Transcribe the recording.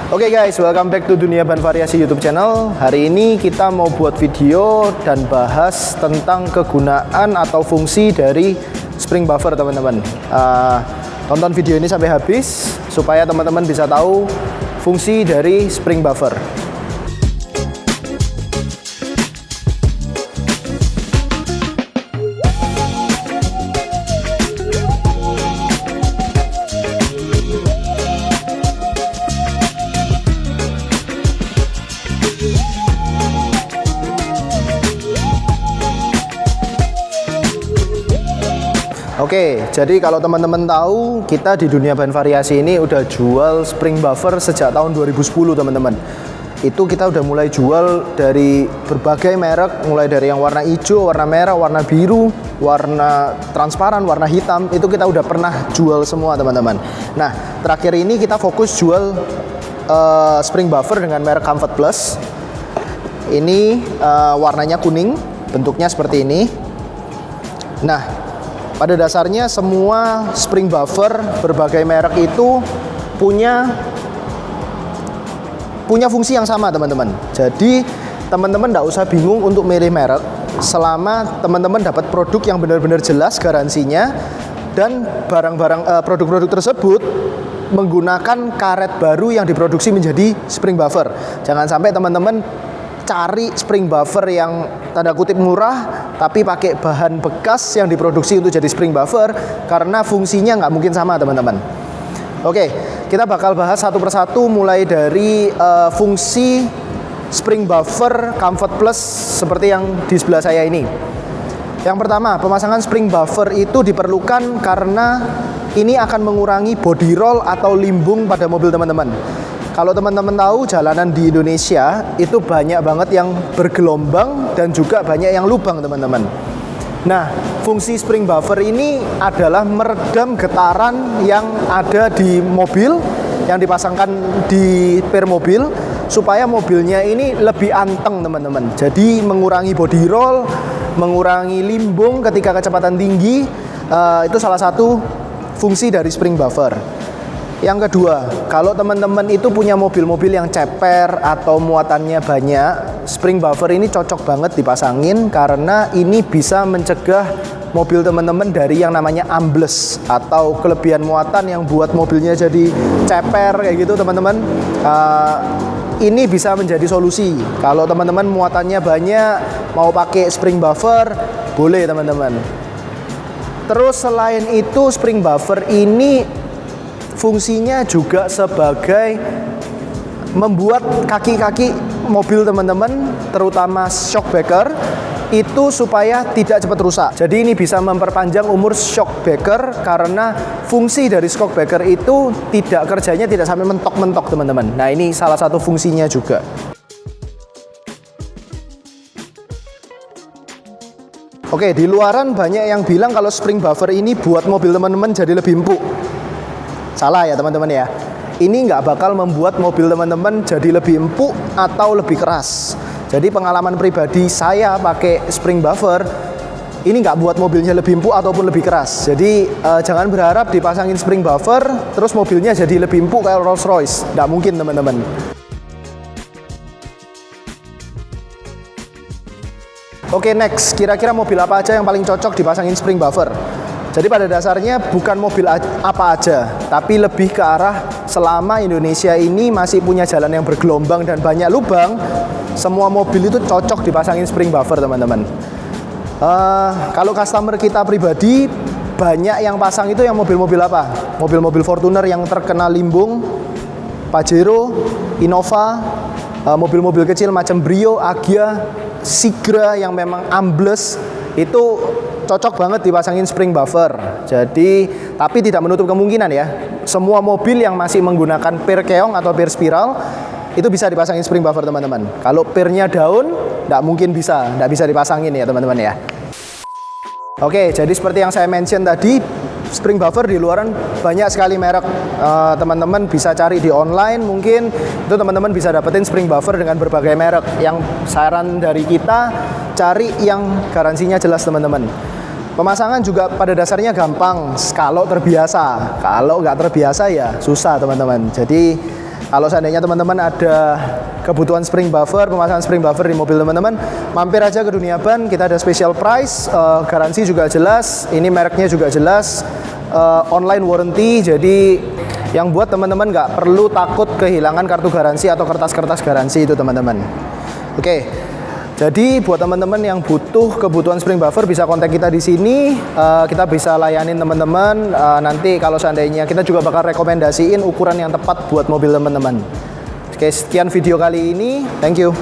Oke guys, welcome back to Dunia Ban Variasi YouTube channel. Hari ini kita mau buat video dan bahas tentang kegunaan atau fungsi dari spring buffer teman-teman. Tonton video ini sampai habis supaya teman-teman bisa tahu fungsi dari spring buffer. Oke, jadi kalau teman-teman tahu, kita di Dunia Ban Variasi ini udah jual spring buffer sejak tahun 2010 teman-teman. Itu kita udah mulai jual dari berbagai merek, mulai dari yang warna hijau, warna merah, warna biru, warna transparan, warna hitam. Itu kita udah pernah jual semua teman-teman. Nah, terakhir ini kita fokus jual spring buffer dengan merek Comfort Plus. Ini warnanya kuning, bentuknya seperti ini. Nah, pada dasarnya semua spring buffer berbagai merek itu punya fungsi yang sama teman-teman. Jadi teman-teman tidak usah bingung untuk milih merek selama teman-teman dapat produk yang benar-benar jelas garansinya dan produk-produk tersebut menggunakan karet baru yang diproduksi menjadi spring buffer. Jangan sampai teman-teman cari spring buffer yang tanda kutip murah tapi pakai bahan bekas yang diproduksi untuk jadi spring buffer, karena fungsinya nggak mungkin sama teman-teman. Oke, kita bakal bahas satu persatu mulai dari fungsi spring buffer Comfort Plus seperti yang di sebelah saya ini. Yang pertama, pemasangan spring buffer itu diperlukan karena ini akan mengurangi body roll atau limbung pada mobil teman-teman. Kalau teman-teman tahu, jalanan di Indonesia itu banyak banget yang bergelombang dan juga banyak yang lubang teman-teman. Nah, fungsi spring buffer ini adalah meredam getaran yang ada di mobil, yang dipasangkan di per mobil, supaya mobilnya ini lebih anteng teman-teman. Jadi mengurangi body roll, mengurangi limbung ketika kecepatan tinggi, itu salah satu fungsi dari spring buffer. Yang kedua, kalau teman-teman itu punya mobil-mobil yang ceper atau muatannya banyak, spring buffer ini cocok banget dipasangin karena ini bisa mencegah mobil teman-teman dari yang namanya ambles atau kelebihan muatan yang buat mobilnya jadi ceper kayak gitu teman-teman. Ini bisa menjadi solusi. Kalau teman-teman muatannya banyak, mau pakai spring buffer, boleh teman-teman. Terus selain itu, spring buffer ini fungsinya juga sebagai membuat kaki-kaki mobil teman-teman, terutama shock breaker, itu supaya tidak cepat rusak. Jadi ini bisa memperpanjang umur shock breaker karena fungsi dari shock breaker itu kerjanya tidak sampai mentok-mentok teman-teman. Nah, ini salah satu fungsinya juga. Oke, di luaran banyak yang bilang kalau spring buffer ini buat mobil teman-teman jadi lebih empuk. Salah ya teman-teman ya. Ini nggak bakal membuat mobil teman-teman jadi lebih empuk atau lebih keras. Jadi pengalaman pribadi saya pakai spring buffer, ini nggak buat mobilnya lebih empuk ataupun lebih keras. Jadi jangan berharap dipasangin spring buffer terus mobilnya jadi lebih empuk kayak Rolls Royce. Nggak mungkin teman-teman. Oke, next. Kira-kira mobil apa aja yang paling cocok dipasangin spring buffer? Jadi pada dasarnya bukan mobil apa aja, tapi lebih ke arah selama Indonesia ini masih punya jalan yang bergelombang dan banyak lubang, semua mobil itu cocok dipasangin spring buffer teman-teman. Kalau customer kita pribadi, banyak yang pasang itu yang mobil-mobil apa? Mobil-mobil Fortuner yang terkena limbung, Pajero, Innova, mobil-mobil kecil macam Brio, Agya, Sigra yang memang ambles, itu cocok banget dipasangin spring buffer. Jadi, tapi tidak menutup kemungkinan ya, semua mobil yang masih menggunakan per keong atau per spiral itu bisa dipasangin spring buffer teman-teman. Kalau pernya daun, nggak bisa dipasangin ya teman-teman ya. Oke, jadi seperti yang saya mention tadi, spring buffer di luaran banyak sekali merek. Teman-teman bisa cari di online, mungkin itu teman-teman bisa dapetin spring buffer dengan berbagai merek. Yang saran dari kita, cari yang garansinya jelas teman-teman. Pemasangan juga pada dasarnya gampang kalau terbiasa. Kalau nggak terbiasa ya susah teman-teman. Jadi Kalau seandainya teman-teman ada kebutuhan spring buffer, pemasangan spring buffer di mobil teman-teman, mampir aja ke Dunia Ban. Kita ada special price, garansi juga jelas, ini mereknya juga jelas, online warranty. Jadi yang buat teman-teman nggak perlu takut kehilangan kartu garansi atau kertas-kertas garansi itu teman-teman. Oke. Jadi buat teman-teman yang butuh kebutuhan spring buffer bisa kontak kita di sini. Kita bisa layanin teman-teman. Nanti kalau seandainya kita juga bakal rekomendasiin ukuran yang tepat buat mobil teman-teman. Oke, sekian video kali ini. Thank you.